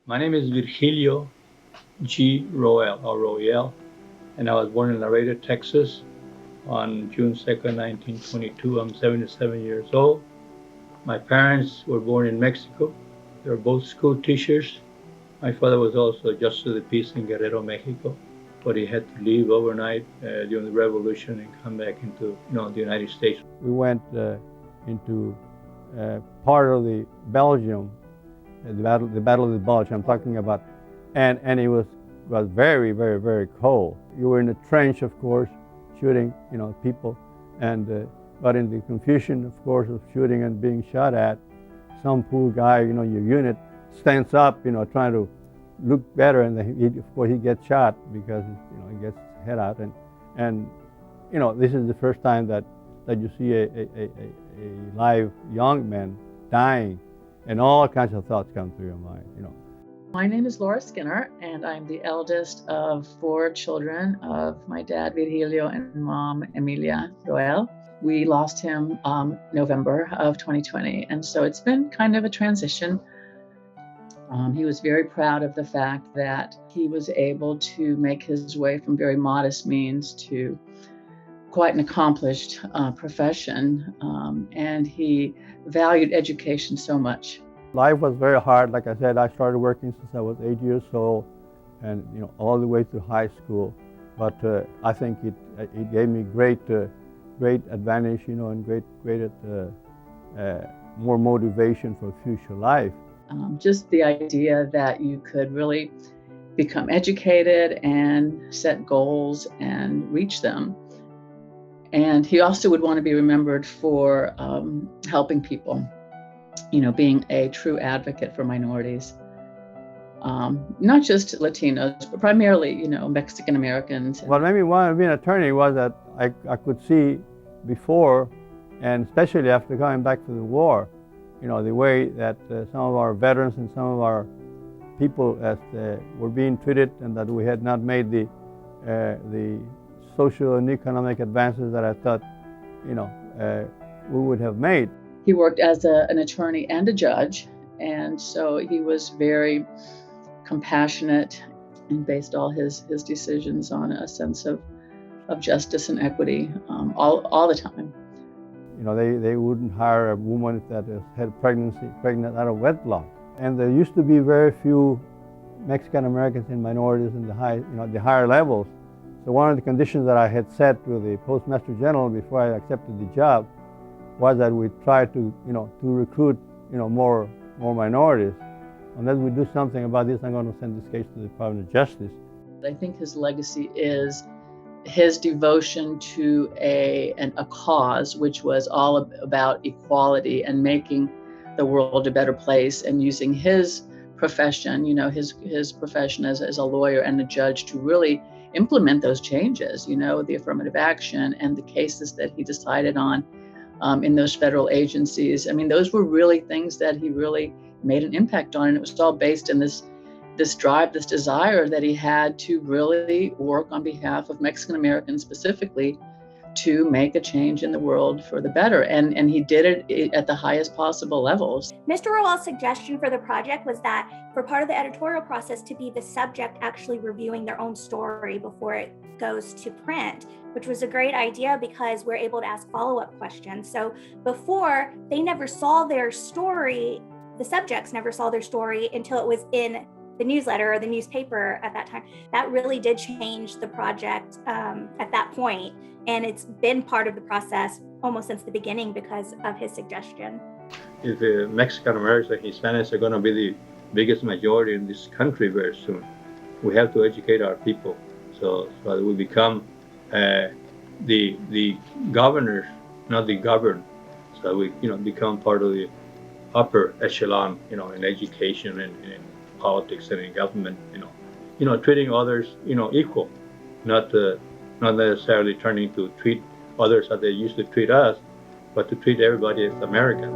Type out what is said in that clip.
My name is Virgilio G. Roel, or Roel, and I was born in Laredo, Texas on June 2nd, 1922. I'm 77 years old. My parents were born in Mexico. They were both school teachers. My father was also a justice of the peace in Guerrero, Mexico, but he had to leave overnight during the revolution and come back into the United States. We went into part of the Belgium, the battle of the Bulge I'm talking about, and it was very, very, very cold. You were in a trench, of course, shooting people, and but in the confusion, of course, of shooting and being shot at, some poor guy, your unit stands up, trying to look better, and then of course he gets shot because he gets his head out, and this is the first time that you see a live young man dying, and all kinds of thoughts come through your mind. My name is Laura Skinner, and I'm the eldest of 4 children of my dad, Virgilio, and mom, Emilia Roel. We lost him November of 2020, and so it's been kind of a transition. He was very proud of the fact that he was able to make his way from very modest means to quite an accomplished profession, and he valued education so much. Life was very hard. Like I said, I started working since I was 8 years old, and all the way through high school. But I think it gave me great advantage, and great more motivation for future life. Just the idea that you could really become educated and set goals and reach them. And he also would want to be remembered for helping people, being a true advocate for minorities, not just Latinos, but primarily, Mexican Americans. What made me want to be an attorney was that I could see before, and especially after coming back from the war, the way that some of our veterans and some of our people were being treated, and that we had not made the social and economic advances that I thought, we would have made. He worked as an attorney and a judge, and so he was very compassionate and based all his decisions on a sense of justice and equity all the time. They wouldn't hire a woman that had pregnant out of wedlock. And there used to be very few Mexican Americans and minorities in the higher levels. So one of the conditions that I had set with the Postmaster General before I accepted the job was that we try to recruit more minorities. Unless we do something about this, I'm going to send this case to the Department of Justice. I think his legacy is his devotion to a cause which was all about equality and making the world a better place, and using his profession, his profession as a lawyer and a judge to really implement those changes, the affirmative action and the cases that he decided on in those federal agencies. I mean, those were really things that he really made an impact on, and it was all based in this drive, this desire that he had to really work on behalf of Mexican Americans specifically to make a change in the world for the better. And he did it at the highest possible levels. Mr. Roel's suggestion for the project was that for part of the editorial process to be the subject actually reviewing their own story before it goes to print, which was a great idea because we're able to ask follow-up questions. So before, they never saw their story, the subjects never saw their story until it was in the newsletter or the newspaper at that time. That really did change the project at that point, and it's been part of the process almost since the beginning because of his suggestion. If Mexican Americans and Hispanics are going to be the biggest majority in this country very soon, we have to educate our people so that we become the governors, not the governed, so we become part of the upper echelon, in education and politics and in government, treating others, equal, not necessarily turning to treat others as they used to treat us, but to treat everybody as American.